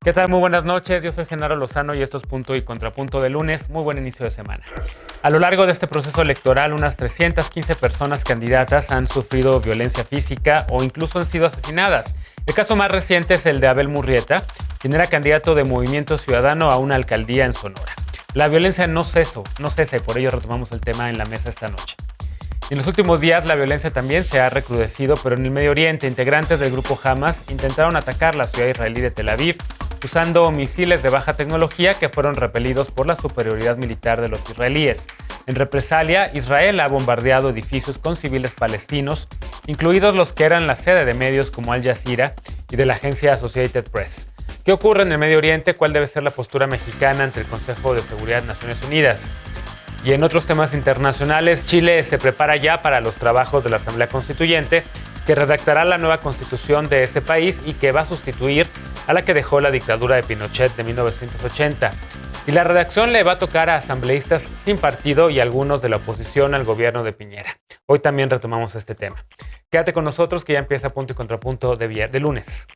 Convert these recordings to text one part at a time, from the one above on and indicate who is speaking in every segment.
Speaker 1: ¿Qué tal? Muy buenas noches, yo soy Genaro Lozano y esto es Punto y Contrapunto de lunes. Muy buen inicio de semana. A lo largo de este proceso electoral, unas 315 personas candidatas han sufrido violencia física o incluso han sido asesinadas. El caso más reciente es el de Abel Murrieta, quien era candidato de Movimiento Ciudadano a una alcaldía en Sonora. La violencia no cesa, y por ello retomamos el tema en la mesa esta noche. En los últimos días la violencia también se ha recrudecido, pero en el Medio Oriente, integrantes del grupo Hamas intentaron atacar la ciudad israelí de Tel Aviv usando misiles de baja tecnología que fueron repelidos por la superioridad militar de los israelíes. En represalia, Israel ha bombardeado edificios con civiles palestinos, incluidos los que eran la sede de medios como Al Jazeera y de la agencia Associated Press. ¿Qué ocurre en el Medio Oriente? ¿Cuál debe ser la postura mexicana ante el Consejo de Seguridad de Naciones Unidas? Y en otros temas internacionales, Chile se prepara ya para los trabajos de la Asamblea Constituyente, que redactará la nueva constitución de ese país y que va a sustituir a la que dejó la dictadura de Pinochet de 1980. Y la redacción le va a tocar a asambleístas sin partido y algunos de la oposición al gobierno de Piñera. Hoy también retomamos este tema. Quédate con nosotros que ya empieza Punto y Contrapunto de lunes.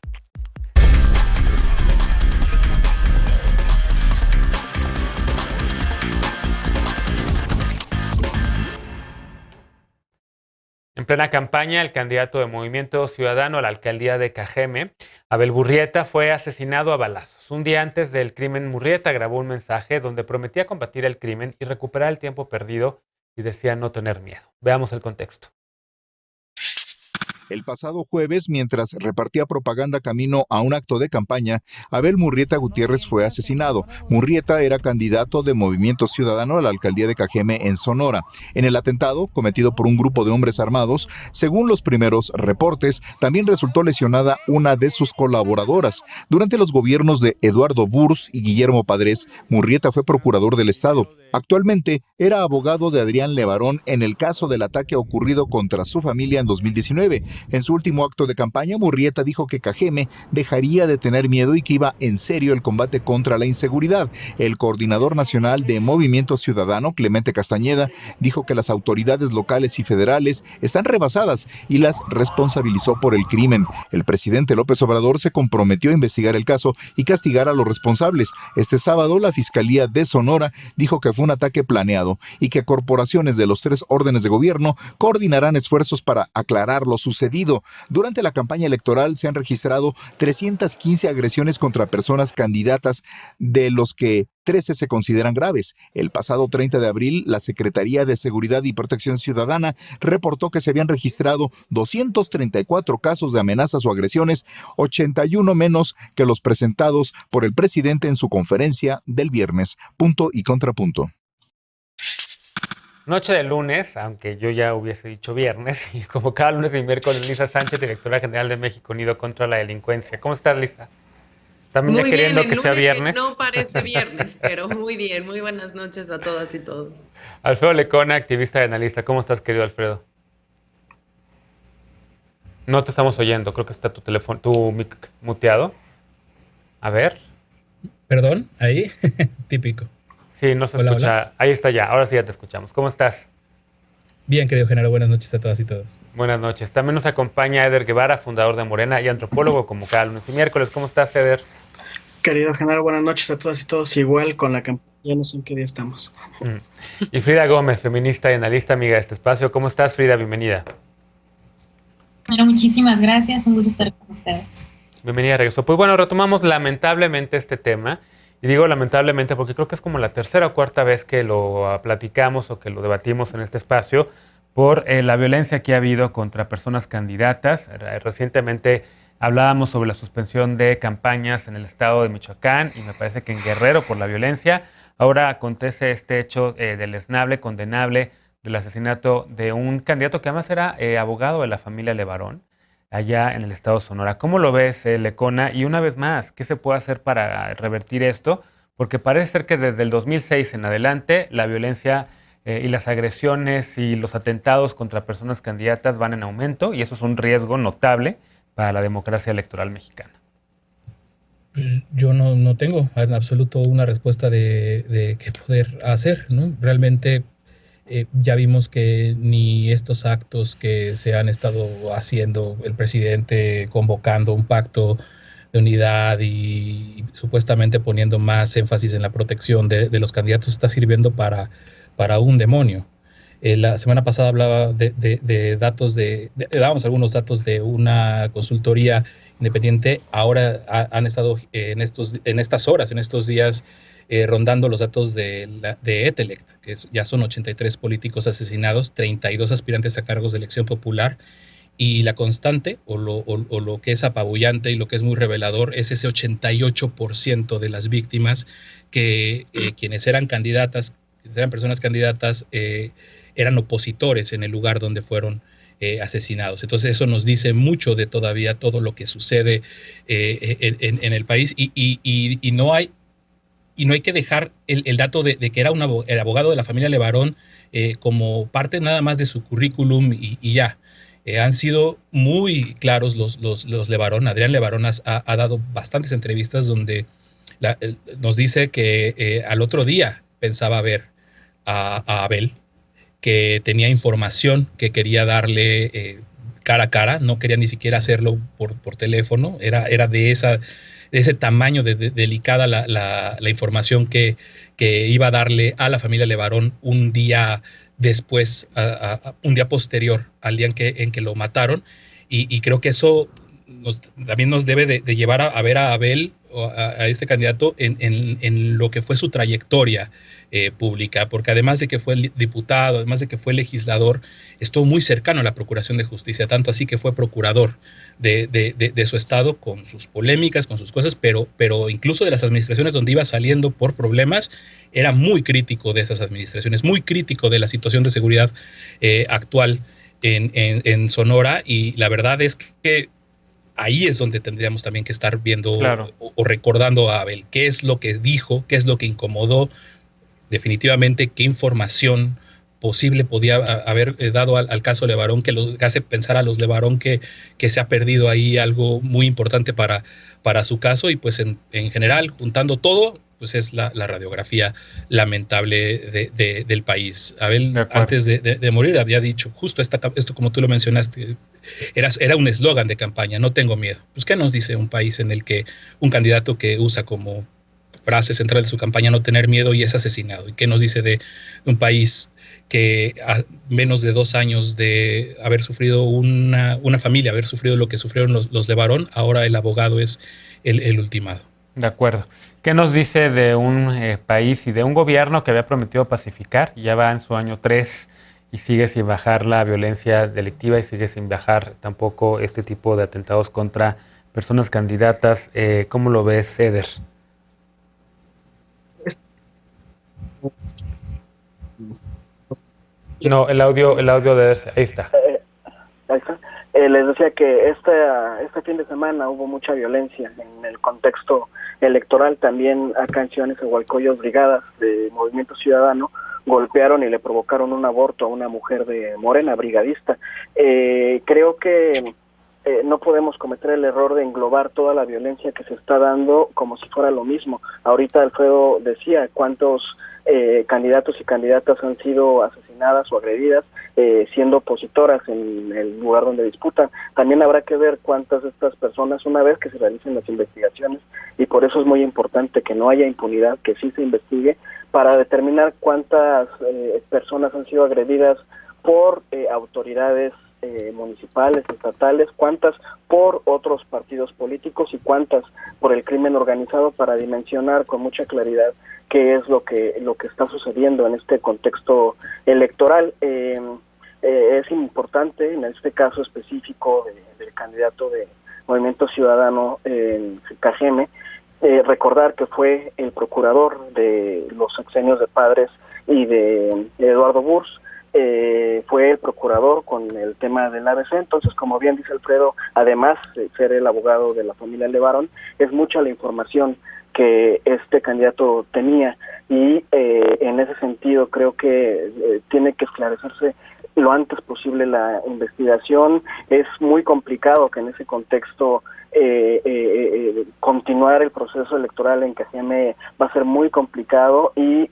Speaker 1: En plena campaña, el candidato de Movimiento Ciudadano a la alcaldía de Cajeme, Abel Murrieta, fue asesinado a balazos. Un día antes del crimen, Murrieta grabó un mensaje donde prometía combatir el crimen y recuperar el tiempo perdido y decía no tener miedo. Veamos el contexto.
Speaker 2: El pasado jueves, mientras repartía propaganda camino a un acto de campaña, Abel Murrieta Gutiérrez fue asesinado. Murrieta era candidato de Movimiento Ciudadano a la alcaldía de Cajeme en Sonora. En el atentado, cometido por un grupo de hombres armados, según los primeros reportes, también resultó lesionada una de sus colaboradoras. Durante los gobiernos de Eduardo Burs y Guillermo Padres, Murrieta fue procurador del Estado. Actualmente era abogado de Adrián Levarón en el caso del ataque ocurrido contra su familia en 2019. En su último acto de campaña, Murrieta dijo que Cajeme dejaría de tener miedo y que iba en serio el combate contra la inseguridad. El coordinador nacional de Movimiento Ciudadano, Clemente Castañeda, dijo que las autoridades locales y federales están rebasadas y las responsabilizó por el crimen. El presidente López Obrador se comprometió a investigar el caso y castigar a los responsables. Este sábado, la Fiscalía de Sonora dijo que fue un ataque planeado y que corporaciones de los 3 órdenes de gobierno coordinarán esfuerzos para aclarar lo sucedido. Durante la campaña electoral se han registrado 315 agresiones contra personas candidatas, de los que 13 se consideran graves. El pasado 30 de abril, la Secretaría de Seguridad y Protección Ciudadana reportó que se habían registrado 234 casos de amenazas o agresiones, 81 menos que los presentados por el presidente en su conferencia del viernes. Punto y contrapunto.
Speaker 1: Noche de lunes, aunque yo ya hubiese dicho viernes, y como cada lunes y miércoles, Lisa Sánchez, directora general de México Unido contra la Delincuencia. ¿Cómo estás, Lisa? ¿También ya
Speaker 3: Muy
Speaker 1: queriendo
Speaker 3: bien,
Speaker 1: que
Speaker 3: el
Speaker 1: sea
Speaker 3: lunes
Speaker 1: viernes?
Speaker 3: que no parece viernes, pero muy bien. Muy buenas noches a todas y todos.
Speaker 1: Alfredo Lecona, activista y analista. ¿Cómo estás, querido Alfredo? No te estamos oyendo, creo que está tu teléfono, tu mic muteado. A ver.
Speaker 4: Perdón, ahí, típico.
Speaker 1: Sí, no se
Speaker 4: Hola,
Speaker 1: escucha.
Speaker 4: hola.
Speaker 1: Ahí está ya, ahora sí ya te escuchamos. ¿Cómo estás?
Speaker 4: Bien, querido Genaro, buenas noches a todas y todos.
Speaker 1: Buenas noches. También nos acompaña Eder Guevara, fundador de Morena y antropólogo, como cada lunes y miércoles. ¿Cómo estás, Eder?
Speaker 5: Querido Genaro, buenas noches a todas y todos. Igual con la campaña, ya no sé en qué día estamos.
Speaker 1: Y Frida Gómez, feminista y analista, amiga de este espacio. ¿Cómo estás, Frida? Bienvenida.
Speaker 6: Bueno, muchísimas gracias, un gusto estar con ustedes.
Speaker 1: Bienvenida, regreso. Pues bueno, retomamos lamentablemente este tema. Y digo lamentablemente porque creo que es como la tercera o cuarta vez que lo platicamos o que lo debatimos en este espacio por la violencia que ha habido contra personas candidatas. Recientemente hablábamos sobre la suspensión de campañas en el estado de Michoacán y me parece que en Guerrero por la violencia. Ahora acontece este hecho deleznable, condenable, del asesinato de un candidato que además era abogado de la familia Levarón, allá en el estado de Sonora. ¿Cómo lo ves, Lecona? Y una vez más, ¿qué se puede hacer para revertir esto? Porque parece ser que desde el 2006 en adelante la violencia y las agresiones y los atentados contra personas candidatas van en aumento y eso es un riesgo notable para la democracia electoral mexicana.
Speaker 4: Pues yo no tengo en absoluto una respuesta de qué poder hacer, ¿no? Realmente ya vimos que ni estos actos que se han estado haciendo, el presidente convocando un pacto unidad y supuestamente poniendo más énfasis en la protección de los candidatos, está sirviendo para un demonio. La semana pasada hablaba de datos dábamos algunos datos de una consultoría independiente. Ahora han estado en estos días, rondando los datos de Etelect, que ya son 83 políticos asesinados, 32 aspirantes a cargos de elección popular, y la constante, o lo que es apabullante y lo que es muy revelador, es ese 88% de las víctimas que quienes eran candidatas, eran personas candidatas, eran opositores en el lugar donde fueron asesinados. Entonces eso nos dice mucho de todavía todo lo que sucede en el país, y no hay que dejar el dato de que era el abogado de la familia Levarón como parte nada más de su currículum y ya. Han sido muy claros los Levarón. Adrián Levarón ha dado bastantes entrevistas donde nos dice que al otro día pensaba ver a Abel, que tenía información que quería darle cara a cara, no quería ni siquiera hacerlo por teléfono, era de ese tamaño de delicada la información que iba a darle a la familia Levarón un día después, un día posterior al día en que lo mataron, y creo que eso también nos debe de llevar a ver a Abel, a este candidato, en lo que fue su trayectoria pública, porque además de que fue diputado, además de que fue legislador, estuvo muy cercano a la Procuración de Justicia, tanto así que fue procurador de su estado, con sus polémicas, con sus cosas, pero incluso de las administraciones donde iba saliendo por problemas, era muy crítico de esas administraciones, muy crítico de la situación de seguridad actual en Sonora, y la verdad es que ahí es donde tendríamos también que estar viendo, claro, o recordando a Abel, qué es lo que dijo, qué es lo que incomodó, definitivamente qué información posible podía haber dado al caso Levarón, que hace pensar a los Levarón que se ha perdido ahí algo muy importante para su caso, y pues en general, juntando todo, pues es la radiografía lamentable del país. Abel, antes de morir, había dicho, justo esto como tú lo mencionaste, era un eslogan de campaña: no tengo miedo. Pues, ¿qué nos dice un país en el que un candidato que usa como frase central de su campaña no tener miedo y es asesinado? ¿Y qué nos dice de un país que a menos de 2 años de haber sufrido una familia, haber sufrido lo que sufrieron los Levarón, ahora el abogado es el ultimado?
Speaker 1: De acuerdo. ¿Qué nos dice de un país y de un gobierno que había prometido pacificar, y ya va en su año 3 y sigue sin bajar la violencia delictiva y sigue sin bajar tampoco este tipo de atentados contra personas candidatas? ¿Cómo lo ves, Eder? No, el audio de... Ahí está.
Speaker 5: Ahí está. Les decía que este fin de semana hubo mucha violencia en el contexto electoral. También acá en Ciudad Nezahualcóyotl, brigadas de Movimiento Ciudadano golpearon y le provocaron un aborto a una mujer de Morena, brigadista. Creo que no podemos cometer el error de englobar toda la violencia que se está dando como si fuera lo mismo. Ahorita Alfredo decía cuántos candidatos y candidatas han sido asesinadas o agredidas siendo opositoras en el lugar donde disputan. También habrá que ver cuántas de estas personas, una vez que se realicen las investigaciones, y por eso es muy importante que no haya impunidad, que sí se investigue, para determinar cuántas personas han sido agredidas por autoridades municipales, estatales, cuántas por otros partidos políticos y cuántas por el crimen organizado, para dimensionar con mucha claridad qué es lo que está sucediendo en este contexto electoral. Es importante, en este caso específico del candidato de Movimiento Ciudadano en Cajeme, recordar que fue el procurador de los sexenios de Padres y de Eduardo Burs. Fue el procurador con el tema del ABC. Entonces, como bien dice Alfredo, además de ser el abogado de la familia Levarón, es mucha la información que este candidato tenía, y en ese sentido creo que tiene que esclarecerse lo antes posible la investigación. Es muy complicado que en ese contexto continuar el proceso electoral en Cajeme va a ser muy complicado, y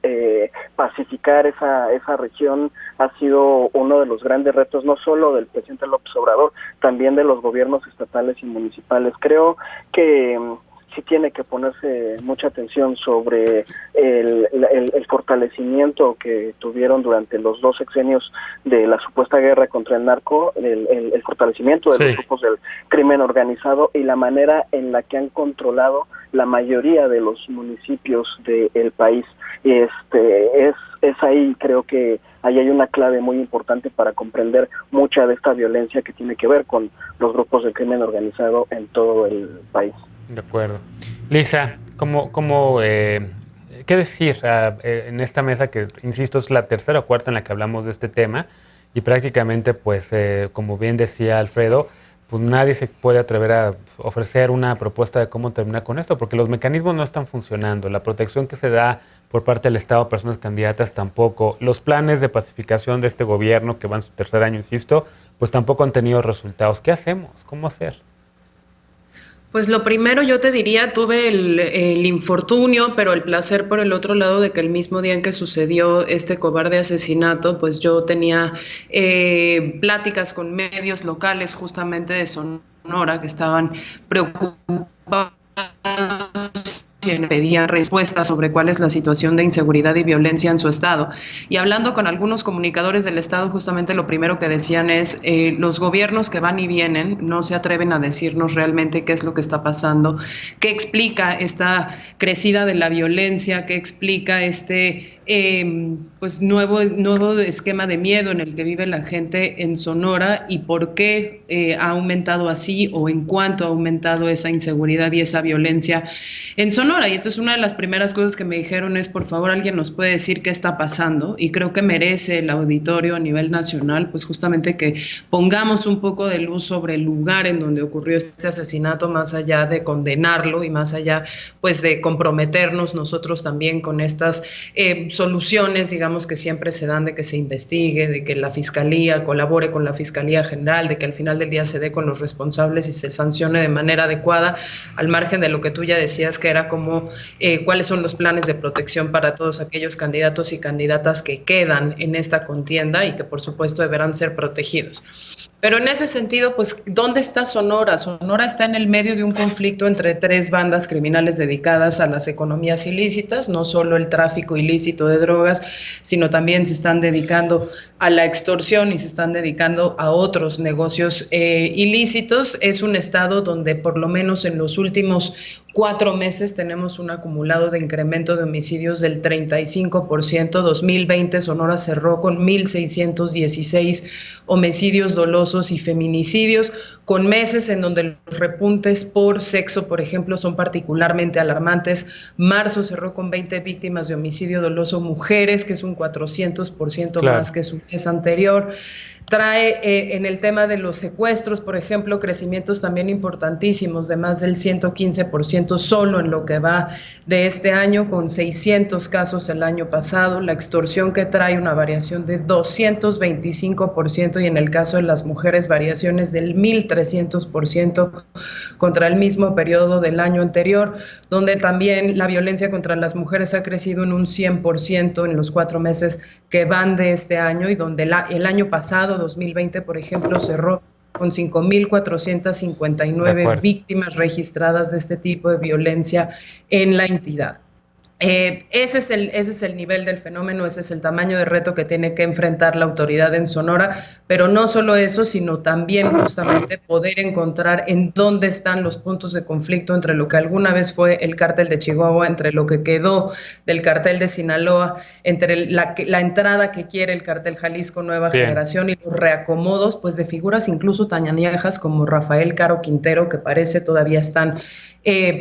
Speaker 5: pacificar esa región ha sido uno de los grandes retos, no solo del presidente López Obrador, también de los gobiernos estatales y municipales. Creo que sí tiene que ponerse mucha atención sobre el fortalecimiento que tuvieron durante los 2 sexenios de la supuesta guerra contra el narco, el fortalecimiento de los grupos del crimen organizado y la manera en la que han controlado la mayoría de los municipios del país. Es ahí, creo que ahí hay una clave muy importante para comprender mucha de esta violencia que tiene que ver con los grupos del crimen organizado en todo el país.
Speaker 1: De acuerdo. Lisa, ¿qué decir en esta mesa que, insisto, es la tercera o cuarta en la que hablamos de este tema y prácticamente, pues, como bien decía Alfredo, pues nadie se puede atrever a ofrecer una propuesta de cómo terminar con esto, porque los mecanismos no están funcionando, la protección que se da por parte del Estado a personas candidatas tampoco, los planes de pacificación de este gobierno, que van en su tercer año, insisto, pues tampoco han tenido resultados. ¿Qué hacemos? ¿Cómo hacer?
Speaker 3: Pues lo primero yo te diría, tuve el infortunio, pero el placer por el otro lado de que el mismo día en que sucedió este cobarde asesinato, pues yo tenía pláticas con medios locales justamente de Sonora que estaban preocupados y pedían respuestas sobre cuál es la situación de inseguridad y violencia en su estado. Y hablando con algunos comunicadores del estado, justamente lo primero que decían es los gobiernos que van y vienen no se atreven a decirnos realmente qué es lo que está pasando, qué explica esta crecida de la violencia, qué explica este pues nuevo esquema de miedo en el que vive la gente en Sonora y por qué ha aumentado así o en cuánto ha aumentado esa inseguridad y esa violencia en Sonora. Y entonces una de las primeras cosas que me dijeron es, por favor, alguien nos puede decir qué está pasando, y creo que merece el auditorio a nivel nacional, pues justamente que pongamos un poco de luz sobre el lugar en donde ocurrió este asesinato, más allá de condenarlo y más allá pues de comprometernos nosotros también con estas soluciones, digamos, que siempre se dan, de que se investigue, de que la Fiscalía colabore con la Fiscalía General, de que al final del día se dé con los responsables y se sancione de manera adecuada, al margen de lo que tú ya decías, que era como cuáles son los planes de protección para todos aquellos candidatos y candidatas que quedan en esta contienda y que por supuesto deberán ser protegidos. Pero en ese sentido, pues, ¿dónde está Sonora? Sonora está en el medio de un conflicto entre 3 bandas criminales dedicadas a las economías ilícitas, no solo el tráfico ilícito de drogas, sino también se están dedicando a la extorsión y se están dedicando a otros negocios ilícitos. Es un estado donde por lo menos en los últimos 4 meses tenemos un acumulado de incremento de homicidios del 35%. 2020 Sonora cerró con 1,616 homicidios dolosos y feminicidios, con meses en donde los repuntes por sexo, por ejemplo, son particularmente alarmantes. Marzo cerró con 20 víctimas de homicidio doloso mujeres, que es un 400% más que su mes anterior. Trae en el tema de los secuestros, por ejemplo, crecimientos también importantísimos de más del 115% solo en lo que va de este año, con 600 casos el año pasado. La extorsión, que trae una variación de 225%, y en el caso de las mujeres variaciones del 1,300% contra el mismo periodo del año anterior, donde también la violencia contra las mujeres ha crecido en un 100% en los 4 meses que van de este año, y donde el año pasado, 2020, por ejemplo, cerró con 5,459 víctimas registradas de este tipo de violencia en la entidad. Ese es el nivel del fenómeno, ese es el tamaño de reto que tiene que enfrentar la autoridad en Sonora, pero no solo eso, sino también justamente poder encontrar en dónde están los puntos de conflicto entre lo que alguna vez fue el cártel de Chihuahua, entre lo que quedó del cartel de Sinaloa, entre la entrada que quiere el cartel Jalisco Nueva Generación, y los reacomodos pues de figuras incluso tan añejas como Rafael Caro Quintero, que parece todavía están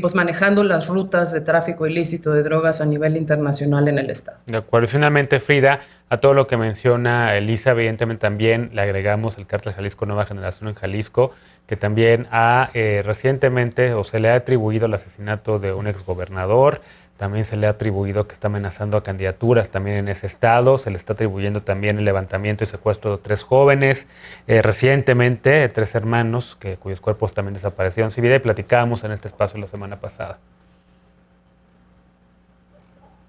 Speaker 3: pues manejando las rutas de tráfico ilícito de drogas a nivel internacional en el estado.
Speaker 1: De acuerdo. Y finalmente, Frida, A todo lo que menciona Elisa, evidentemente también le agregamos el Cártel Jalisco Nueva Generación en Jalisco, que también ha recientemente o se le ha atribuido el asesinato de un exgobernador. También se le ha atribuido que está amenazando a candidaturas también en ese estado. Se le está atribuyendo también el levantamiento y secuestro de 3 jóvenes. Recientemente, 3 hermanos cuyos cuerpos también desaparecieron sin vida, y platicábamos en este espacio la semana pasada.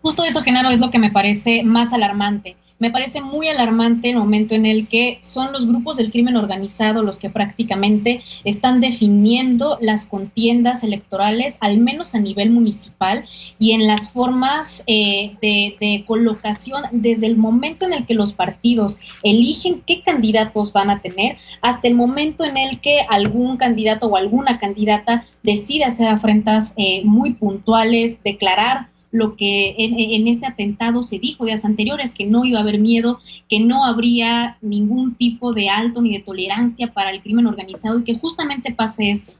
Speaker 6: Justo eso, Genaro, es lo que me parece más alarmante. Me parece muy alarmante el momento en el que son los grupos del crimen organizado los que prácticamente están definiendo las contiendas electorales, al menos a nivel municipal, y en las formas de colocación desde el momento en el que los partidos eligen qué candidatos van a tener, hasta el momento en el que algún candidato o alguna candidata decide hacer afrentas muy puntuales, declarar lo que en este atentado se dijo días anteriores, que no iba a haber miedo, que no habría ningún tipo de alto ni de tolerancia para el crimen organizado, y que justamente pase esto,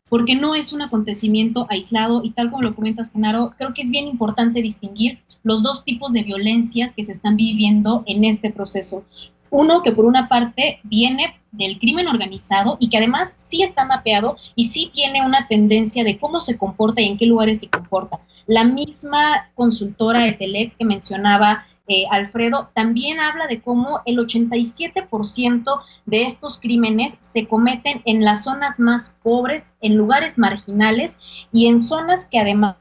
Speaker 6: porque no es un acontecimiento aislado, y tal como lo comentas, Genaro, creo que es bien importante distinguir los 2 tipos de violencias que se están viviendo en este proceso. Uno que por una parte viene del crimen organizado y que además sí está mapeado y sí tiene una tendencia de cómo se comporta y en qué lugares se comporta. La misma consultora Etelec que mencionaba Alfredo también habla de cómo el 87% de estos crímenes se cometen en las zonas más pobres, en lugares marginales y en zonas que además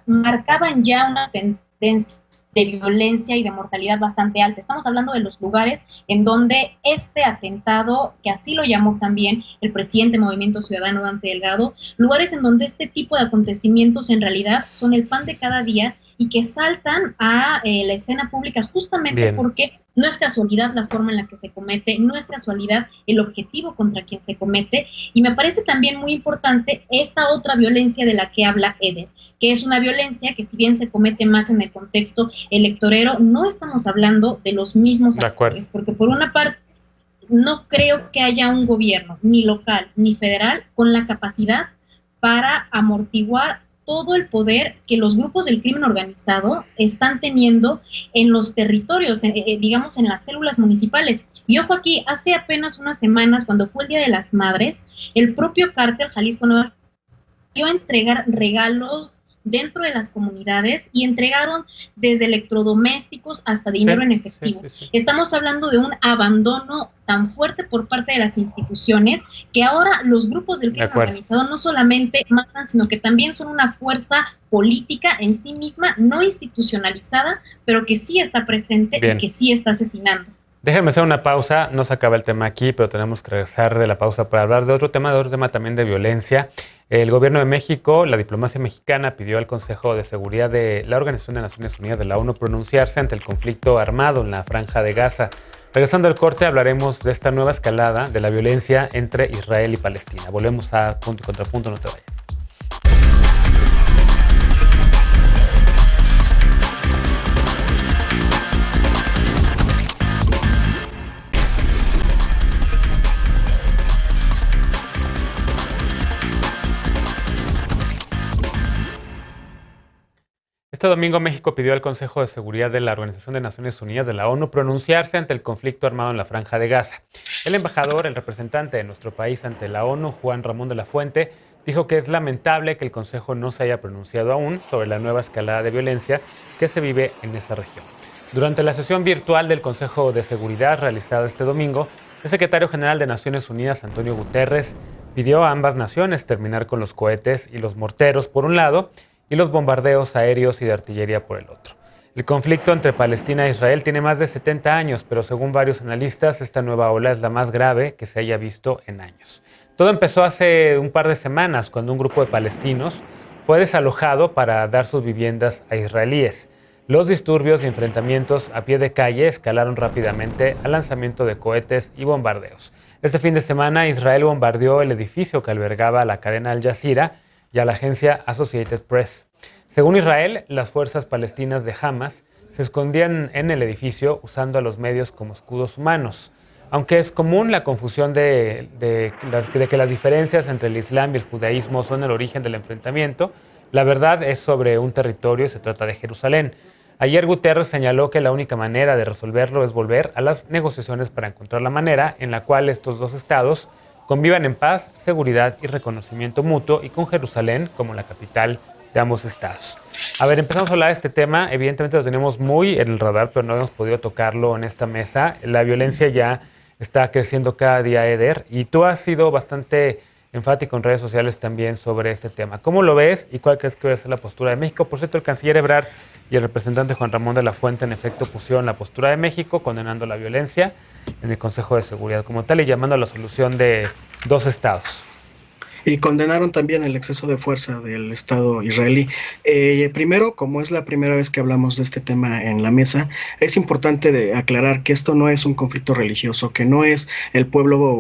Speaker 6: marcaban ya una tendencia de violencia y de mortalidad bastante alta. Estamos hablando de los lugares en donde este atentado, que así lo llamó también el presidente del Movimiento Ciudadano, Dante Delgado, lugares en donde este tipo de acontecimientos en realidad son el pan de cada día y que saltan a la escena pública justamente porque no es casualidad la forma en la que se comete, no es casualidad el objetivo contra quien se comete, y me parece también muy importante esta otra violencia de la que habla Eder, que es una violencia que si bien se comete más en el contexto electorero, no estamos hablando de los mismos actores, porque por una parte no creo que haya un gobierno, ni local ni federal, con la capacidad para amortiguar todo el poder que los grupos del crimen organizado están teniendo en los territorios, digamos en las células municipales. Y ojo aquí, hace apenas unas semanas, cuando fue el Día de las Madres, el propio Cártel Jalisco Nueva dio a entregar regalos dentro de las comunidades y entregaron desde electrodomésticos hasta dinero en efectivo. Estamos hablando de un abandono tan fuerte por parte de las instituciones que ahora los grupos del crimen organizado no solamente matan, sino que también son una fuerza política en sí misma, no institucionalizada, pero que sí está presente y que sí está asesinando.
Speaker 1: Déjenme hacer una pausa, no se acaba el tema aquí, pero tenemos que regresar de la pausa para hablar de otro tema también de violencia. El gobierno de México, la diplomacia mexicana pidió al Consejo de Seguridad de la Organización de Naciones Unidas de la ONU pronunciarse ante el conflicto armado en la Franja de Gaza. Regresando al corte, hablaremos de esta nueva escalada de la violencia entre Israel y Palestina. Volvemos a Punto y Contrapunto, no te vayas. Este domingo México pidió al Consejo de Seguridad de la Organización de Naciones Unidas de la ONU pronunciarse ante el conflicto armado en la Franja de Gaza. El embajador, el representante de nuestro país ante la ONU, Juan Ramón de la Fuente, dijo que es lamentable que el Consejo no se haya pronunciado aún sobre la nueva escalada de violencia que se vive en esa región. Durante la sesión virtual del Consejo de Seguridad realizada este domingo, el secretario general de Naciones Unidas, Antonio Guterres, pidió a ambas naciones terminar con los cohetes y los morteros por un lado y los bombardeos aéreos y de artillería por el otro. El conflicto entre Palestina e Israel tiene más de 70 años, pero según varios analistas, esta nueva ola es la más grave que se haya visto en años. Todo empezó hace un par de semanas, cuando un grupo de palestinos fue desalojado para dar sus viviendas a israelíes. Los disturbios y enfrentamientos a pie de calle escalaron rápidamente al lanzamiento de cohetes y bombardeos. Este fin de semana, Israel bombardeó el edificio que albergaba a la cadena Al Jazeera y a la agencia Associated Press. Según Israel, las fuerzas palestinas de Hamas se escondían en el edificio usando a los medios como escudos humanos. Aunque es común la confusión de que las diferencias entre el Islam y el judaísmo son el origen del enfrentamiento, la verdad es sobre un territorio y se trata de Jerusalén. Ayer Guterres señaló que la única manera de resolverlo es volver a las negociaciones para encontrar la manera en la cual estos dos estados convivan en paz, seguridad y reconocimiento mutuo, y con Jerusalén como la capital de ambos estados. A ver, empezamos a hablar de este tema. Evidentemente lo tenemos muy en el radar, pero no hemos podido tocarlo en esta mesa. La violencia ya está creciendo cada día, Eder, y tú has sido bastante enfático en redes sociales también sobre este tema. ¿Cómo lo ves y cuál crees que va a ser la postura de México? Por cierto, el canciller Ebrard y el representante Juan Ramón de la Fuente en efecto pusieron la postura de México condenando la violencia en el Consejo de Seguridad como tal y llamando a la solución de dos estados.
Speaker 7: Y condenaron también el exceso de fuerza del Estado israelí. Primero, como es la primera vez que hablamos de este tema en la mesa, es importante aclarar que esto no es un conflicto religioso, que no es el pueblo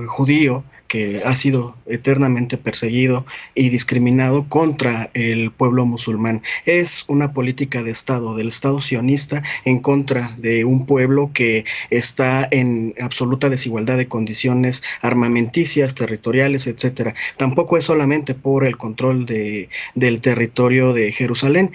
Speaker 7: judío que ha sido eternamente perseguido y discriminado contra el pueblo musulmán. Es una política de Estado, del Estado sionista, en contra de un pueblo que está en absoluta desigualdad de condiciones armamenticias, territoriales, etcétera. Tampoco es solamente por el control del territorio de Jerusalén.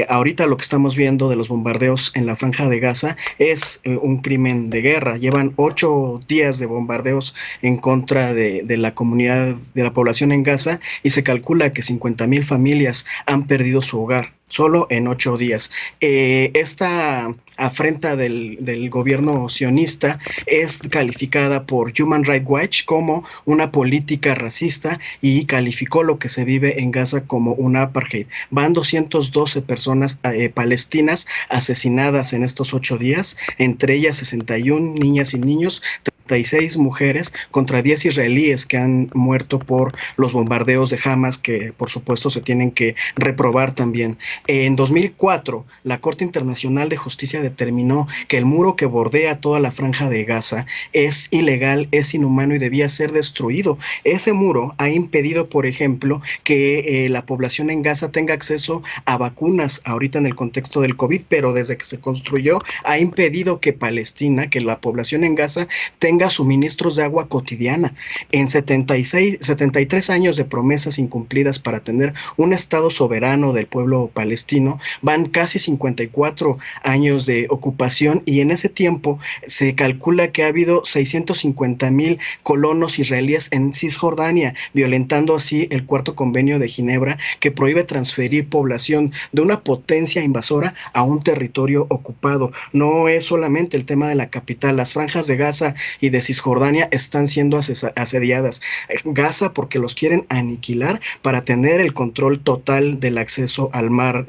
Speaker 7: Ahorita lo que estamos viendo de los bombardeos en la Franja de Gaza es un crimen de guerra. Llevan 8 días de bombardeos en contra de la comunidad, de la población en Gaza, y se calcula que 50,000 familias han perdido su hogar solo en 8 días. Esta afrenta del gobierno sionista es calificada por Human Rights Watch como una política racista y calificó lo que se vive en Gaza como un apartheid. Van 212 personas palestinas asesinadas en estos 8 días, entre ellas 61 niñas y niños, 36 mujeres contra 10 israelíes que han muerto por los bombardeos de Hamas, que por supuesto se tienen que reprobar también. En 2004, la Corte Internacional de Justicia determinó que el muro que bordea toda la Franja de Gaza es ilegal, es inhumano y debía ser destruido. Ese muro ha impedido, por ejemplo, que la población en Gaza tenga acceso a vacunas ahorita en el contexto del COVID, pero desde que se construyó ha impedido que Palestina, que la población en Gaza tenga suministros de agua cotidiana. En 73 años de promesas incumplidas para tener un Estado soberano del pueblo palestino, van casi 54 años de ocupación, y en ese tiempo se calcula que ha habido 650,000 colonos israelíes en Cisjordania, violentando así el Cuarto Convenio de Ginebra, que prohíbe transferir población de una potencia invasora a un territorio ocupado. No es solamente el tema de la capital, las franjas de Gaza y de Cisjordania están siendo asediadas. Gaza porque los quieren aniquilar para tener el control total del acceso al mar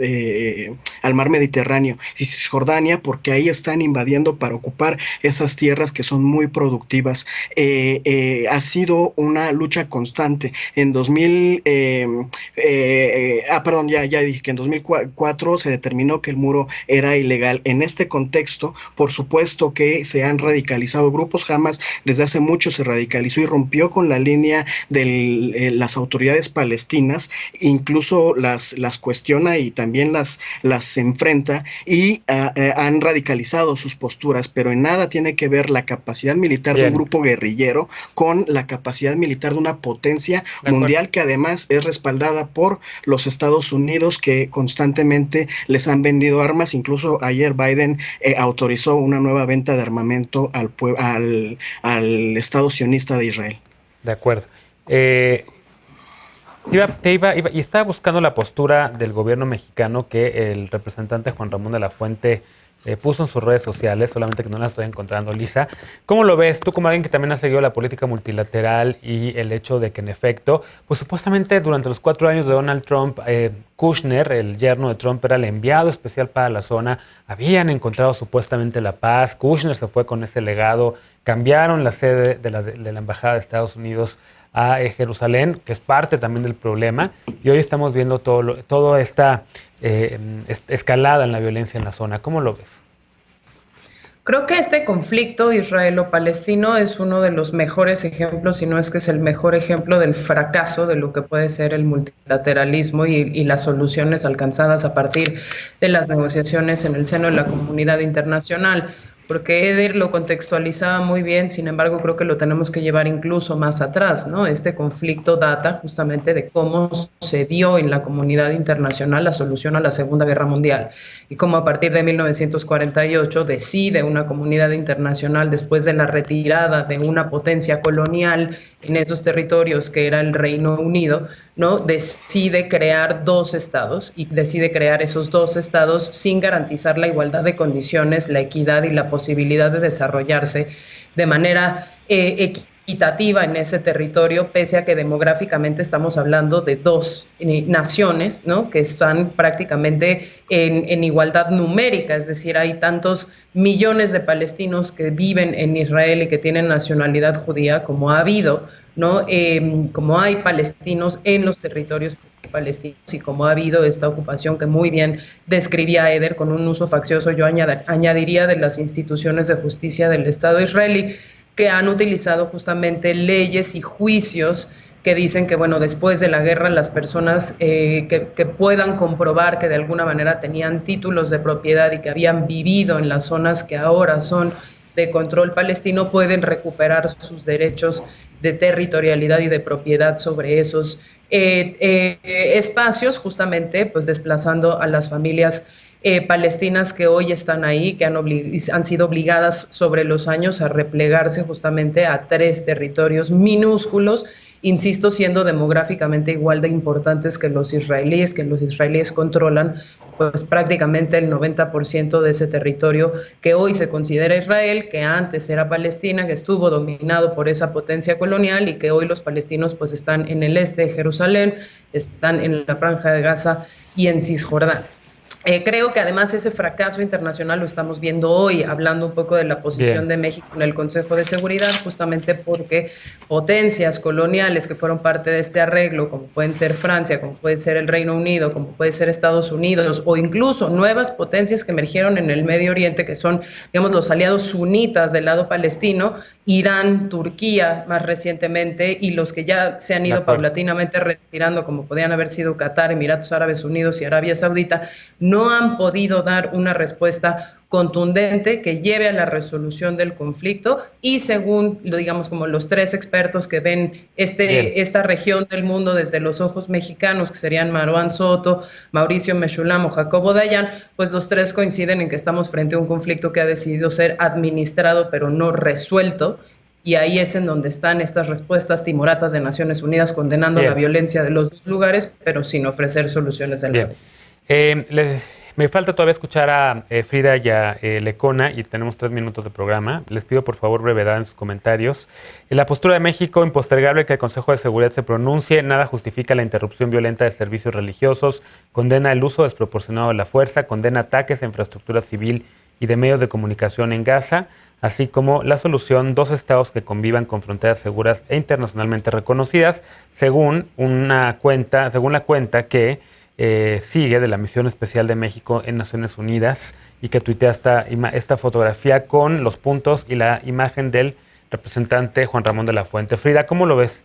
Speaker 7: Mediterráneo, y Cisjordania porque ahí están invadiendo para ocupar esas tierras que son muy productivas. Ha sido una lucha constante. En 2004 se determinó que el muro era ilegal. En este contexto, por supuesto que se han radicalizado grupos. Hamas desde hace mucho se radicalizó y rompió con la línea de las autoridades palestinas, incluso las cuestiona y también las enfrenta, y han radicalizado sus posturas, pero en nada tiene que ver la capacidad militar de un grupo guerrillero con la capacidad militar de una potencia mundial que además es respaldada por los Estados Unidos, que constantemente les han vendido armas. Incluso ayer Biden autorizó una nueva venta de armamento al Estado sionista de Israel.
Speaker 1: De acuerdo. Y estaba buscando la postura del gobierno mexicano que el representante Juan Ramón de la Fuente puso en sus redes sociales, solamente que no la estoy encontrando, Lisa. ¿Cómo lo ves tú como alguien que también ha seguido la política multilateral y el hecho de que en efecto, pues supuestamente durante los 4 años de Donald Trump, Kushner, el yerno de Trump, era el enviado especial para la zona, habían encontrado supuestamente la paz, Kushner se fue con ese legado, cambiaron la sede de la Embajada de Estados Unidos a Jerusalén, que es parte también del problema, y hoy estamos viendo toda esta escalada en la violencia en la zona. ¿Cómo lo ves?
Speaker 3: Creo que este conflicto israelo-palestino es uno de los mejores ejemplos, si no es que es el mejor ejemplo del fracaso de lo que puede ser el multilateralismo y las soluciones alcanzadas a partir de las negociaciones en el seno de la comunidad internacional. porque Eder lo contextualizaba muy bien, sin embargo creo que lo tenemos que llevar incluso más atrás, ¿no? Este conflicto data justamente de cómo se dio en la comunidad internacional la solución a la Segunda Guerra Mundial y cómo a partir de 1948 decide una comunidad internacional, después de la retirada de una potencia colonial en esos territorios que era el Reino Unido, ¿no? Decide crear 2 estados y decide crear esos 2 estados sin garantizar la igualdad de condiciones, la equidad y la posibilidad de desarrollarse de manera equitativa en ese territorio, pese a que demográficamente estamos hablando de 2 naciones, ¿no? Que están prácticamente en igualdad numérica, es decir, hay tantos millones de palestinos que viven en Israel y que tienen nacionalidad judía como ha habido, ¿no? Como hay palestinos en los territorios palestinos y como ha habido esta ocupación que muy bien describía Eder con un uso faccioso, yo añadiría, de las instituciones de justicia del Estado israelí, que han utilizado justamente leyes y juicios que dicen que, bueno, después de la guerra las personas que puedan comprobar que de alguna manera tenían títulos de propiedad y que habían vivido en las zonas que ahora son de control palestino pueden recuperar sus derechos de territorialidad y de propiedad sobre esos espacios, justamente pues desplazando a las familias palestinas que hoy están ahí, que han sido obligadas sobre los años a replegarse justamente a 3 territorios minúsculos, insisto, siendo demográficamente igual de importantes que los israelíes controlan pues prácticamente el 90% de ese territorio que hoy se considera Israel, que antes era Palestina, que estuvo dominado por esa potencia colonial y que hoy los palestinos pues están en el este de Jerusalén, están en la Franja de Gaza y en Cisjordania. Creo que además ese fracaso internacional lo estamos viendo hoy, hablando un poco de la posición de México en el Consejo de Seguridad, justamente porque potencias coloniales que fueron parte de este arreglo, como pueden ser Francia, como puede ser el Reino Unido, como puede ser Estados Unidos, o incluso nuevas potencias que emergieron en el Medio Oriente, que son, digamos, los aliados sunitas del lado palestino, Irán, Turquía más recientemente, y los que ya se han ido paulatinamente retirando, como podían haber sido Qatar, Emiratos Árabes Unidos y Arabia Saudita, no han podido dar una respuesta contundente que lleve a la resolución del conflicto y según, digamos, como los 3 expertos que ven esta región del mundo desde los ojos mexicanos, que serían Marwan Soto, Mauricio Meshulam o Jacobo Dayan, pues los 3 coinciden en que estamos frente a un conflicto que ha decidido ser administrado pero no resuelto. Y ahí es en donde están estas respuestas timoratas de Naciones Unidas condenando la violencia de los 2 lugares, pero sin ofrecer soluciones del lado.
Speaker 1: Me falta todavía escuchar a Frida y a Lecona y tenemos 3 minutos de programa. Les pido por favor brevedad en sus comentarios. La postura de México, impostergable que el Consejo de Seguridad se pronuncie, nada justifica la interrupción violenta de servicios religiosos, condena el uso desproporcionado de la fuerza, condena ataques a infraestructura civil y de medios de comunicación en Gaza, así como la solución 2 estados que convivan con fronteras seguras e internacionalmente reconocidas, según la cuenta que sigue de la Misión Especial de México en Naciones Unidas y que tuitea esta fotografía con los puntos y la imagen del representante Juan Ramón de la Fuente. Frida, ¿cómo lo ves?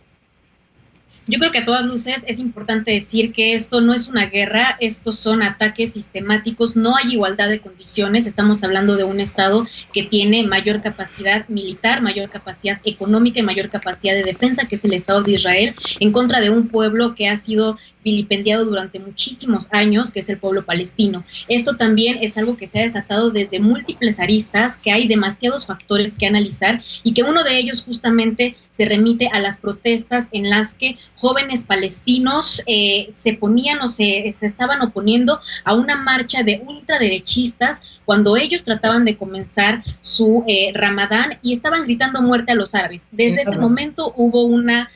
Speaker 6: Yo creo que a todas luces es importante decir que esto no es una guerra, estos son ataques sistemáticos, no hay igualdad de condiciones, estamos hablando de un Estado que tiene mayor capacidad militar, mayor capacidad económica y mayor capacidad de defensa, que es el Estado de Israel, en contra de un pueblo que ha sido vilipendiado durante muchísimos años, que es el pueblo palestino. Esto también es algo que se ha desatado desde múltiples aristas, que hay demasiados factores que analizar y que uno de ellos justamente se remite a las protestas en las que jóvenes palestinos se ponían o se estaban oponiendo a una marcha de ultraderechistas cuando ellos trataban de comenzar su Ramadán y estaban gritando muerte a los árabes. Desde ese momento hubo una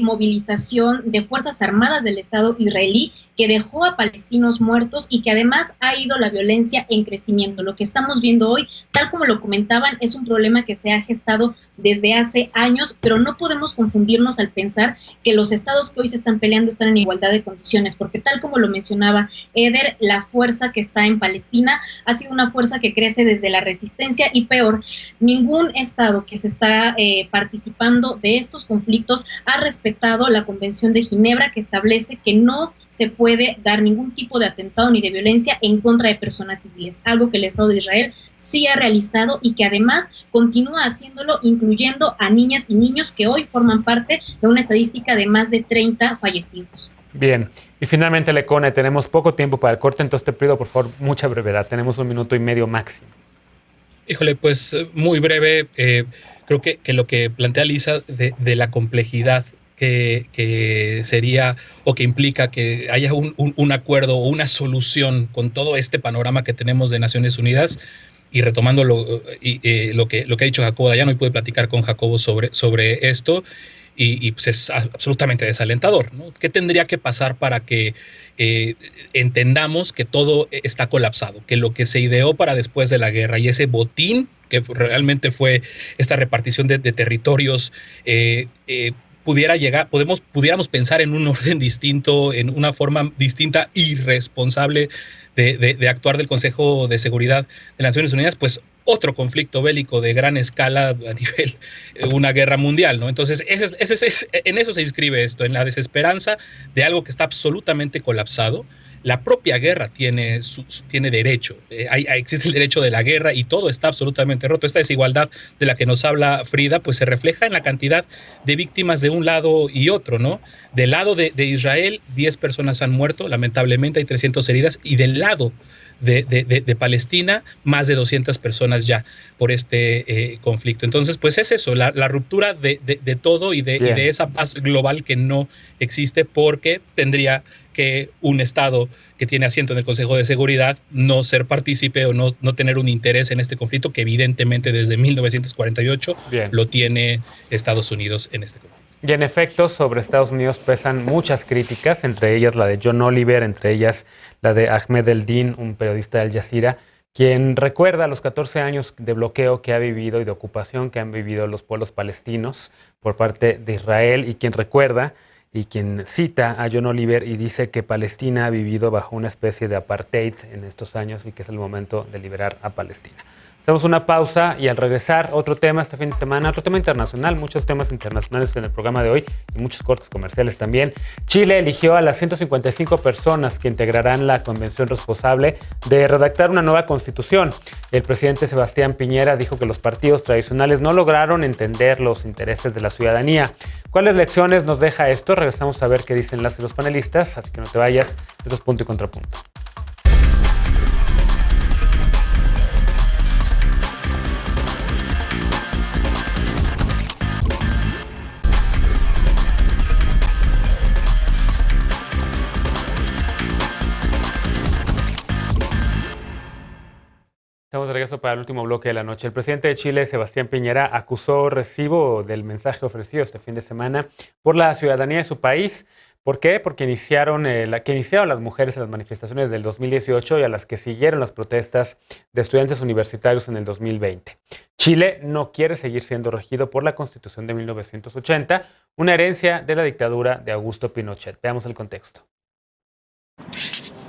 Speaker 6: movilización de Fuerzas Armadas del Estado israelí que dejó a palestinos muertos y que además ha ido la violencia en crecimiento. Lo que estamos viendo hoy, tal como lo comentaban, es un problema que se ha gestado desde hace años, pero no podemos confundirnos al pensar que los estados que hoy se están peleando están en igualdad de condiciones, porque tal como lo mencionaba Eder, la fuerza que está en Palestina ha sido una fuerza que crece desde la resistencia y peor, ningún estado que se está participando de estos conflictos ha respetado la Convención de Ginebra que establece que no se puede dar ningún tipo de atentado ni de violencia en contra de personas civiles, algo que el Estado de Israel sí ha realizado y que además continúa haciéndolo, incluyendo a niñas y niños que hoy forman parte de una estadística de más de 30 fallecidos.
Speaker 1: Bien, y finalmente, Lecona, tenemos poco tiempo para el corte, entonces te pido por favor mucha brevedad, tenemos 1 minuto y medio máximo.
Speaker 4: Híjole, pues muy breve, creo que lo que plantea Lisa de la complejidad que sería o que implica que haya un acuerdo o una solución con todo este panorama que tenemos de Naciones Unidas. Y retomando lo que ha dicho Jacobo Dayano, y pude platicar con Jacobo sobre esto, y pues es absolutamente desalentador, ¿no? ¿Qué tendría que pasar para que entendamos que todo está colapsado? Que lo que se ideó para después de la guerra y ese botín, que realmente fue esta repartición de territorios, pudiéramos pensar en un orden distinto, en una forma distinta y responsable de actuar del Consejo de Seguridad de las Naciones Unidas, pues otro conflicto bélico de gran escala a nivel una guerra mundial, ¿no? Entonces, en eso se inscribe esto, en la desesperanza de algo que está absolutamente colapsado. La propia guerra tiene derecho, existe el derecho de la guerra y todo está absolutamente roto. Esta desigualdad de la que nos habla Frida, pues se refleja en la cantidad de víctimas de un lado y otro, ¿no? Del lado de Israel, 10 personas han muerto, lamentablemente hay 300 heridas, y del lado de Palestina, más de 200 personas ya por este conflicto. Entonces, pues es eso, la ruptura de todo y de esa paz global que no existe, porque tendría que un Estado que tiene asiento en el Consejo de Seguridad no ser partícipe o no tener un interés en este conflicto, que evidentemente desde 1948 lo tiene Estados Unidos en este conflicto.
Speaker 1: Y en efecto, sobre Estados Unidos pesan muchas críticas, entre ellas la de John Oliver, entre ellas la de Ahmed El-Din, un periodista de Al Jazeera, quien recuerda los 14 años de bloqueo que ha vivido y de ocupación que han vivido los pueblos palestinos por parte de Israel, y quien recuerda y quien cita a John Oliver y dice que Palestina ha vivido bajo una especie de apartheid en estos años y que es el momento de liberar a Palestina. Hacemos una pausa y al regresar otro tema este fin de semana, otro tema internacional, muchos temas internacionales en el programa de hoy y muchos cortes comerciales también. Chile eligió a las 155 personas que integrarán la convención responsable de redactar una nueva constitución. El presidente Sebastián Piñera dijo que los partidos tradicionales no lograron entender los intereses de la ciudadanía. ¿Cuáles lecciones nos deja esto? Regresamos a ver qué dicen las y los panelistas, así que no te vayas, esto es Punto y Contrapunto. Estamos de regreso para el último bloque de la noche. El presidente de Chile, Sebastián Piñera, acusó recibo del mensaje ofrecido este fin de semana por la ciudadanía de su país. ¿Por qué? Porque iniciaron las mujeres en las manifestaciones del 2018 y a las que siguieron las protestas de estudiantes universitarios en el 2020. Chile no quiere seguir siendo regido por la Constitución de 1980, una herencia de la dictadura de Augusto Pinochet. Veamos el contexto.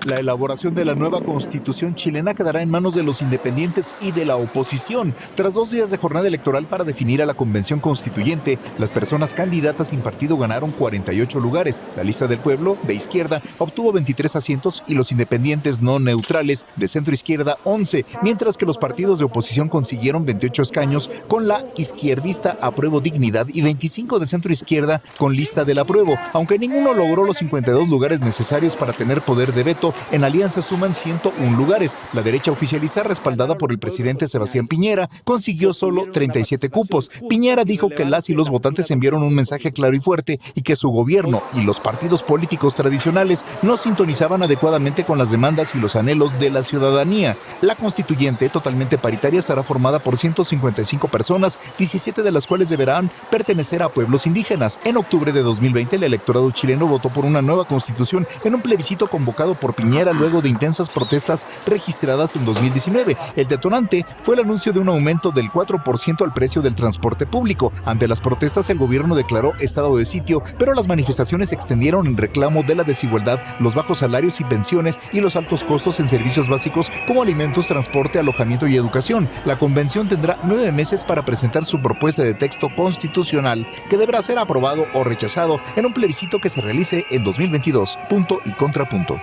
Speaker 2: La elaboración de la nueva constitución chilena quedará en manos de los independientes y de la oposición. Tras 2 días de jornada electoral para definir a la convención constituyente, las personas candidatas sin partido ganaron 48 lugares. La lista del pueblo, de izquierda, obtuvo 23 asientos y los independientes no neutrales, de centro izquierda, 11, mientras que los partidos de oposición consiguieron 28 escaños con la izquierdista Apruebo Dignidad y 25 de centro izquierda con lista del Apruebo, aunque ninguno logró los 52 lugares necesarios para tener poder de veto. En alianza suman 101 lugares. La derecha oficialista, respaldada por el presidente Sebastián Piñera, consiguió solo 37 cupos. Piñera dijo que las y los votantes enviaron un mensaje claro y fuerte y que su gobierno y los partidos políticos tradicionales no sintonizaban adecuadamente con las demandas y los anhelos de la ciudadanía. La constituyente, totalmente paritaria, estará formada por 155 personas, 17 de las cuales deberán pertenecer a pueblos indígenas. En octubre de 2020, el electorado chileno votó por una nueva constitución en un plebiscito convocado por Piñera Piñera luego de intensas protestas registradas en 2019. El detonante fue el anuncio de un aumento del 4% al precio del transporte público. Ante las protestas, el gobierno declaró estado de sitio, pero las manifestaciones se extendieron en reclamo de la desigualdad, los bajos salarios y pensiones y los altos costos en servicios básicos como alimentos, transporte, alojamiento y educación. La convención tendrá 9 meses para presentar su propuesta de texto constitucional que deberá ser aprobado o rechazado en un plebiscito que se realice en 2022. Punto y contrapunto.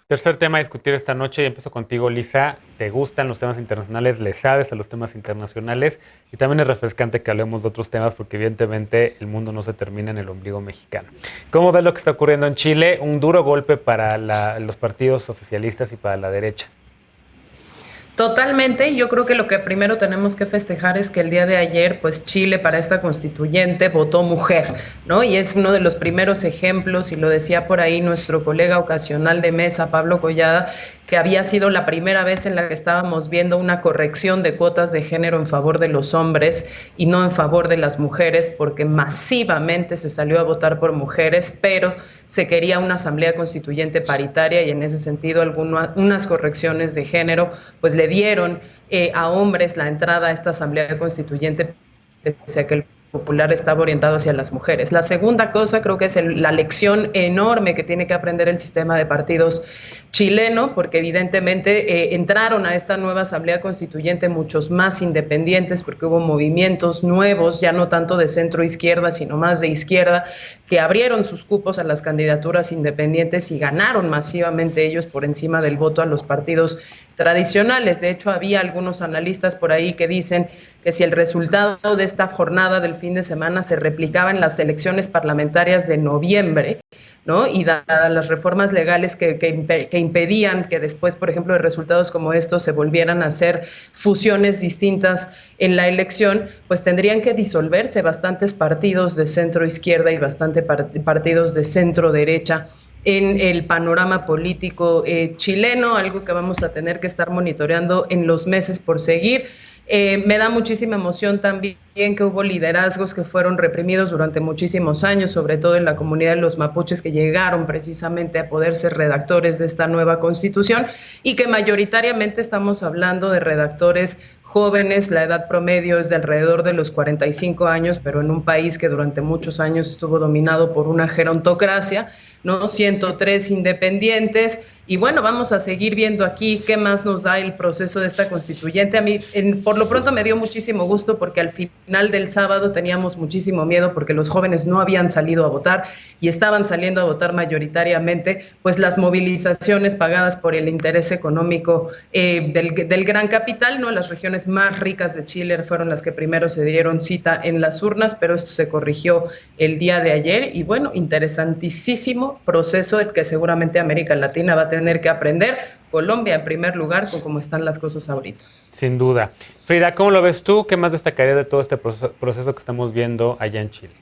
Speaker 1: Tercer tema a discutir esta noche, y empiezo contigo, Lisa. ¿Te gustan los temas internacionales? ¿Le sabes a los temas internacionales? Y también es refrescante que hablemos de otros temas porque evidentemente el mundo no se termina en el ombligo mexicano. ¿Cómo ves lo que está ocurriendo en Chile? Un duro golpe para los partidos oficialistas y para la derecha.
Speaker 3: Totalmente, yo creo que lo que primero tenemos que festejar es que el día de ayer, pues Chile para esta constituyente votó mujer, ¿no? Y es uno de los primeros ejemplos, y lo decía por ahí nuestro colega ocasional de mesa, Pablo Collada, que había sido la primera vez en la que estábamos viendo una corrección de cuotas de género en favor de los hombres y no en favor de las mujeres, porque masivamente se salió a votar por mujeres, pero se quería una asamblea constituyente paritaria y en ese sentido unas correcciones de género pues le dieron a hombres la entrada a esta asamblea constituyente, pese a que el popular estaba orientado hacia las mujeres. La segunda cosa creo que es la lección enorme que tiene que aprender el sistema de partidos chileno, porque evidentemente entraron a esta nueva asamblea constituyente muchos más independientes, porque hubo movimientos nuevos, ya no tanto de centro izquierda, sino más de izquierda, que abrieron sus cupos a las candidaturas independientes y ganaron masivamente ellos por encima del voto a los partidos tradicionales. De hecho, había algunos analistas por ahí que dicen que si el resultado de esta jornada del fin de semana se replicaba en las elecciones parlamentarias de noviembre, ¿no? Y dadas las reformas legales que impedían que después, por ejemplo, de resultados como estos se volvieran a hacer fusiones distintas en la elección, pues tendrían que disolverse bastantes partidos de centro izquierda y bastantes partidos de centro derecha en el panorama político chileno, algo que vamos a tener que estar monitoreando en los meses por seguir. Me da muchísima emoción también que hubo liderazgos que fueron reprimidos durante muchísimos años, sobre todo en la comunidad de los mapuches, que llegaron precisamente a poder ser redactores de esta nueva constitución y que mayoritariamente estamos hablando de redactores jóvenes. La edad promedio es de alrededor de los 45 años, pero en un país que durante muchos años estuvo dominado por una gerontocracia, ¿no? 103 independientes. Y bueno, vamos a seguir viendo aquí qué más nos da el proceso de esta constituyente. A mí, por lo pronto, me dio muchísimo gusto porque al final del sábado teníamos muchísimo miedo porque los jóvenes no habían salido a votar y estaban saliendo a votar mayoritariamente, pues las movilizaciones pagadas por el interés económico del gran capital, ¿no? Las regiones más ricas de Chile fueron las que primero se dieron cita en las urnas, pero esto se corrigió el día de ayer y bueno, interesantísimo proceso el que seguramente América Latina va a tener que aprender. Colombia en primer lugar, con cómo están las cosas ahorita.
Speaker 1: Sin duda. Frida, ¿cómo lo ves tú? ¿Qué más destacaría de todo este proceso que estamos viendo allá en Chile?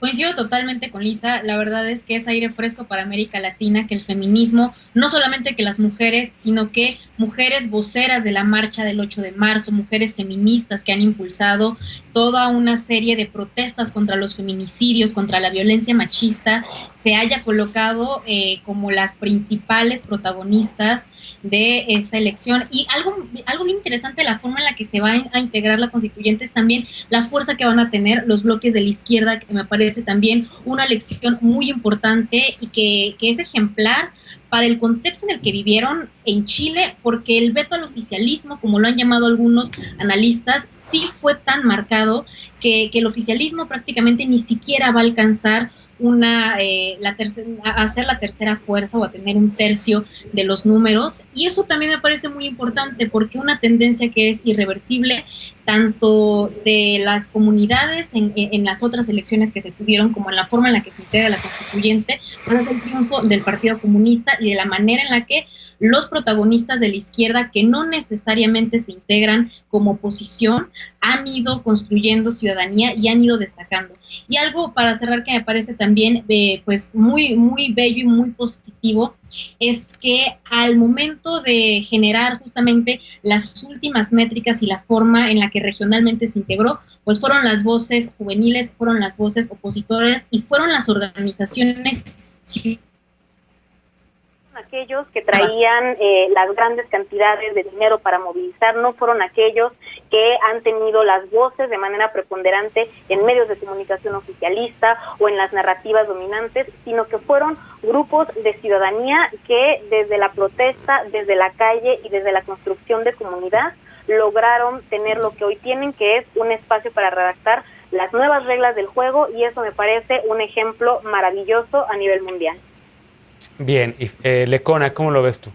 Speaker 6: Coincido totalmente con Lisa, la verdad es que es aire fresco para América Latina que el feminismo, no solamente que las mujeres, sino que mujeres voceras de la marcha del 8 de marzo, mujeres feministas que han impulsado toda una serie de protestas contra los feminicidios, contra la violencia machista, se haya colocado como las principales protagonistas de esta elección. Y algo bien interesante de la forma en la que se va a integrar la constituyente es también la fuerza que van a tener los bloques de la izquierda, que me parece también una lección muy importante y que es ejemplar para el contexto en el que vivieron en Chile, porque el veto al oficialismo, como lo han llamado algunos analistas, sí fue tan marcado que el oficialismo prácticamente ni siquiera va a alcanzar a hacer la tercera fuerza o a tener un tercio de los números, y eso también me parece muy importante porque una tendencia que es irreversible tanto de las comunidades en las otras elecciones que se tuvieron como en la forma en la que se integra la constituyente, pues es el triunfo del Partido Comunista y de la manera en la que los protagonistas de la izquierda, que no necesariamente se integran como oposición, han ido construyendo ciudadanía y han ido destacando. Y algo para cerrar que me parece también pues muy, muy bello y muy positivo es que al momento de generar justamente las últimas métricas y la forma en la que regionalmente se integró, pues fueron las voces juveniles, fueron las voces opositoras y fueron las organizaciones
Speaker 8: aquellos que traían las grandes cantidades de dinero para movilizar, no fueron aquellos que han tenido las voces de manera preponderante en medios de comunicación oficialista o en las narrativas dominantes, sino que fueron grupos de ciudadanía que desde la protesta, desde la calle y desde la construcción de comunidad lograron tener lo que hoy tienen, que es un espacio para redactar las nuevas reglas del juego, y eso me parece un ejemplo maravilloso a nivel mundial.
Speaker 1: Bien, y Lecona, ¿cómo lo ves tú?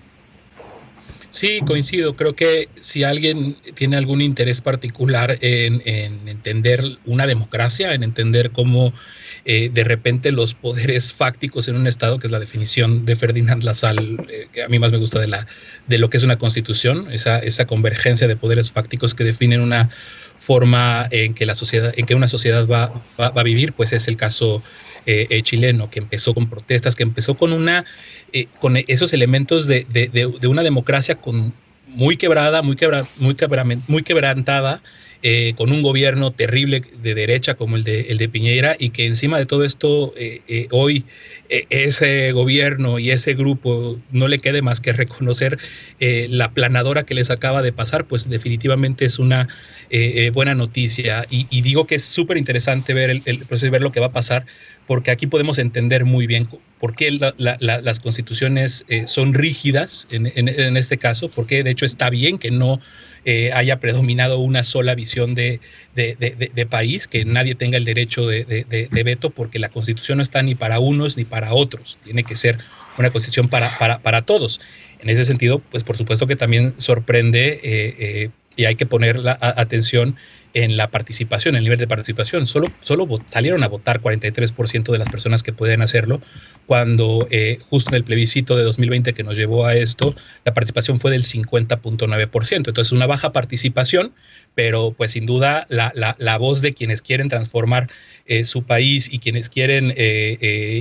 Speaker 4: Sí, coincido. Creo que si alguien tiene algún interés particular en entender una democracia, en entender cómo de repente los poderes fácticos en un Estado, que es la definición de Ferdinand Lassalle, que a mí más me gusta de lo que es una constitución, esa convergencia de poderes fácticos que definen una forma en que una sociedad va a vivir, pues es el caso chileno, que empezó con protestas, que empezó con con esos elementos de una democracia muy quebrada, muy quebrantada, con un gobierno terrible de derecha como el de Piñera, y que encima de todo esto hoy ese gobierno y ese grupo no le quede más que reconocer la planadora que les acaba de pasar, pues definitivamente es una buena noticia, y digo que es súper interesante ver el proceso y ver lo que va a pasar, porque aquí podemos entender muy bien por qué las constituciones son rígidas en este caso, porque de hecho está bien que no haya predominado una sola visión de país, que nadie tenga el derecho de veto, porque la Constitución no está ni para unos ni para otros, tiene que ser una Constitución para todos. En ese sentido, pues por supuesto que también sorprende y hay que poner la atención en la participación, en el nivel de participación. Solo salieron a votar 43% de las personas que pueden hacerlo, cuando justo en el plebiscito de 2020 que nos llevó a esto, la participación fue del 50.9%. Entonces, una baja participación, pero pues sin duda la voz de quienes quieren transformar su país y quienes quieren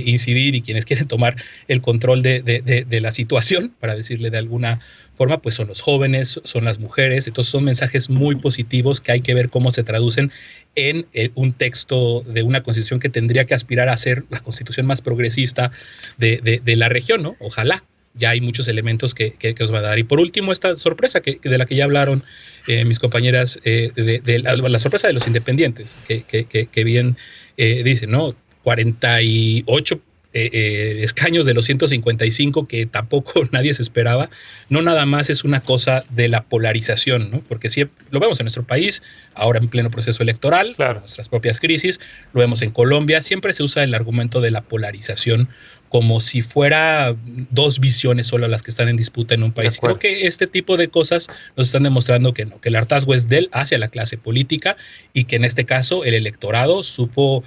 Speaker 4: incidir y quienes quieren tomar el control de la situación, para decirle de alguna forma, pues son los jóvenes, son las mujeres. Entonces son mensajes muy positivos que hay que ver cómo se traducen en un texto de una constitución que tendría que aspirar a ser la constitución más progresista de la región, ¿no? Ojalá. Ya hay muchos elementos que os va a dar. Y por último, esta sorpresa de la que ya hablaron mis compañeras, la sorpresa de los independientes, que bien dicen, ¿no? 48 escaños de los 155 que tampoco nadie se esperaba. No nada más es una cosa de la polarización, ¿no? Porque sí, lo vemos en nuestro país, ahora en pleno proceso electoral, claro, nuestras propias crisis, lo vemos en Colombia, siempre se usa el argumento de la polarización como si fuera dos visiones solo las que están en disputa en un país. Creo que este tipo de cosas nos están demostrando que no, que el hartazgo es hacia la clase política, y que en este caso el electorado supo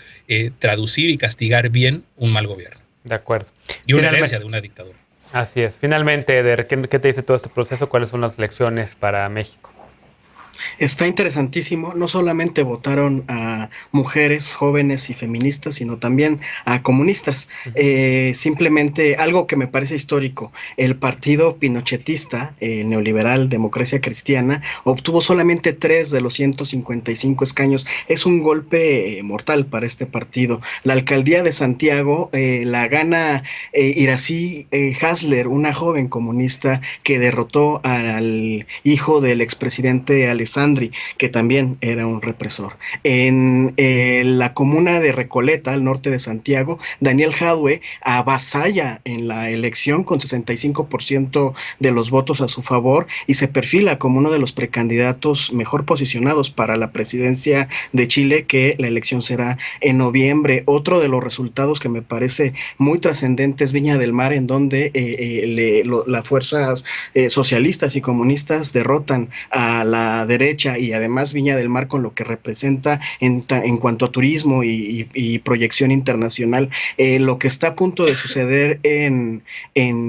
Speaker 4: traducir y castigar bien un mal gobierno.
Speaker 1: De acuerdo.
Speaker 4: Y una herencia de una dictadura.
Speaker 1: Así es. Finalmente, Eder, ¿qué te dice todo este proceso? ¿Cuáles son las lecciones para México?
Speaker 7: Está interesantísimo. No solamente votaron a mujeres, jóvenes y feministas, sino también a comunistas. Simplemente algo que me parece histórico: el partido pinochetista, neoliberal, Democracia Cristiana, obtuvo solamente 3 de los 155 escaños. Es un golpe mortal para este partido. La alcaldía de Santiago la gana Iracy Hasler, una joven comunista que derrotó al hijo del expresidente Alessandri, que también era un represor. En la comuna de Recoleta, al norte de Santiago, Daniel Jadwe avasalla en la elección con 65% de los votos a su favor, y se perfila como uno de los precandidatos mejor posicionados para la presidencia de Chile, que la elección será en noviembre. Otro de los resultados que me parece muy trascendente es Viña del Mar, en donde las fuerzas socialistas y comunistas derrotan a la derecha, y además Viña del Mar, con lo que representa en cuanto a turismo y proyección internacional. Lo que está a punto de suceder en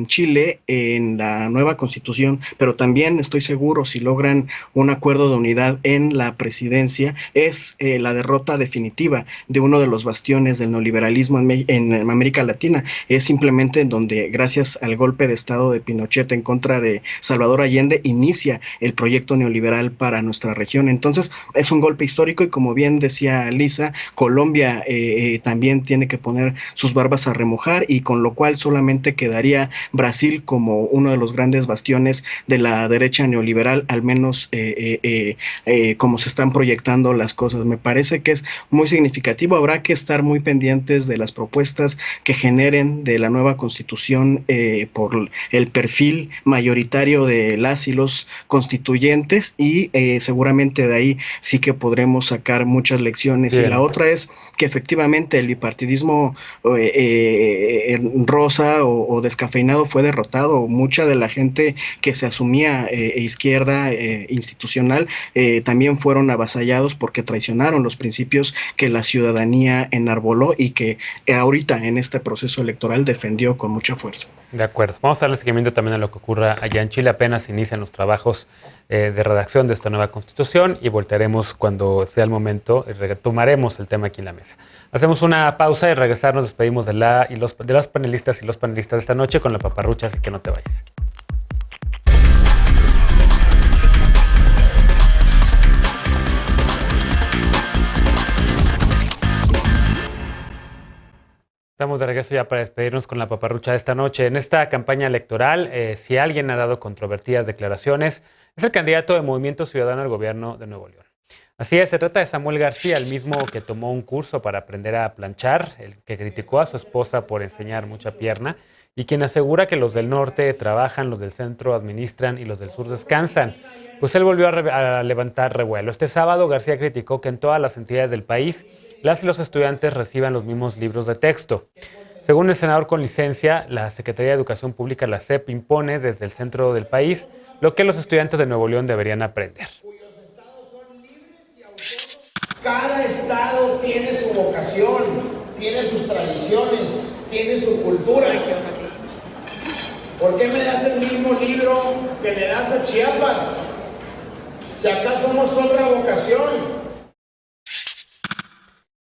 Speaker 7: Chile, en la nueva constitución, pero también estoy seguro, si logran un acuerdo de unidad en la presidencia, es la derrota definitiva de uno de los bastiones del neoliberalismo en América Latina. Es simplemente en donde, gracias al golpe de estado de Pinochet en contra de Salvador Allende, inicia el proyecto neoliberal para para nuestra región. Entonces es un golpe histórico y como bien decía Lisa, Colombia también tiene que poner sus barbas a remojar, y con lo cual solamente quedaría Brasil como uno de los grandes bastiones de la derecha neoliberal, al menos como se están proyectando las cosas. Me parece que es muy significativo. Habrá que estar muy pendientes de las propuestas que generen de la nueva constitución por el perfil mayoritario de las y los constituyentes, y seguramente de ahí sí que podremos sacar muchas lecciones. Bien. Y la otra es que efectivamente el bipartidismo rosa o descafeinado fue derrotado. Mucha de la gente que se asumía izquierda institucional también fueron avasallados porque traicionaron los principios que la ciudadanía enarboló y que ahorita en este proceso electoral defendió con mucha fuerza.
Speaker 1: De acuerdo. Vamos a darle seguimiento también a lo que ocurra allá en Chile. Apenas inician los trabajos de redacción de esta nueva constitución y voltearemos cuando sea el momento y retomaremos el tema aquí en la mesa. Hacemos una pausa y regresar nos despedimos de las panelistas y los panelistas de esta noche con la paparrucha, así que no te vayas. Estamos de regreso ya para despedirnos con la paparrucha de esta noche. En esta campaña electoral, si alguien ha dado controvertidas declaraciones, es el candidato de Movimiento Ciudadano al gobierno de Nuevo León. Así es, se trata de Samuel García, el mismo que tomó un curso para aprender a planchar, el que criticó a su esposa por enseñar mucha pierna y quien asegura que los del norte trabajan, los del centro administran y los del sur descansan. Pues él volvió a levantar revuelo. Este sábado, García criticó que en todas las entidades del país las y los estudiantes reciban los mismos libros de texto. Según el senador con licencia, la Secretaría de Educación Pública, la SEP, impone desde el centro del país lo que los estudiantes de Nuevo León deberían aprender.
Speaker 9: Cada estado tiene su vocación, tiene sus tradiciones, tiene su cultura. ¿Por qué me das el mismo libro que le das a Chiapas? Si acá somos otra vocación.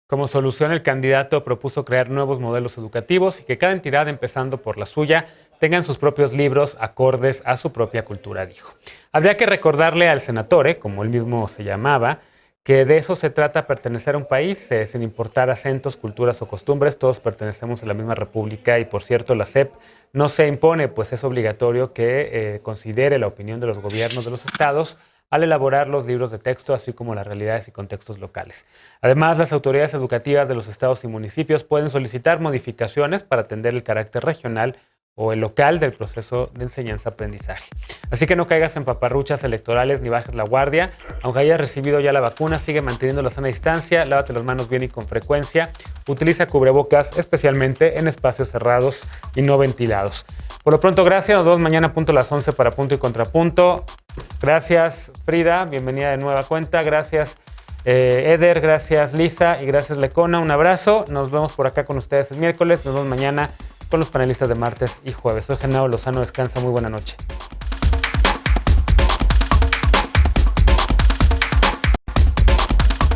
Speaker 1: Como solución, el candidato propuso crear nuevos modelos educativos y que cada entidad, empezando por la suya, tengan sus propios libros acordes a su propia cultura, dijo. Habría que recordarle al senatore, como él mismo se llamaba, que de eso se trata pertenecer a un país, sin importar acentos, culturas o costumbres, todos pertenecemos a la misma república y, por cierto, la SEP no se impone, pues es obligatorio que considere la opinión de los gobiernos de los estados al elaborar los libros de texto, así como las realidades y contextos locales. Además, las autoridades educativas de los estados y municipios pueden solicitar modificaciones para atender el carácter regional o el local del proceso de enseñanza-aprendizaje. Así que no caigas en paparruchas electorales ni bajes la guardia. Aunque hayas recibido ya la vacuna, sigue manteniendo la sana distancia, lávate las manos bien y con frecuencia, utiliza cubrebocas, especialmente en espacios cerrados y no ventilados. Por lo pronto, gracias. Nos vemos mañana a punto a las 11 para Punto y Contrapunto. Gracias, Frida. Bienvenida de nueva cuenta. Gracias, Eder. Gracias, Lisa. Y gracias, Lecona. Un abrazo. Nos vemos por acá con ustedes el miércoles. Nos vemos mañana con los panelistas de martes y jueves. Soy Genaro Lozano. Descansa. Muy buena noche.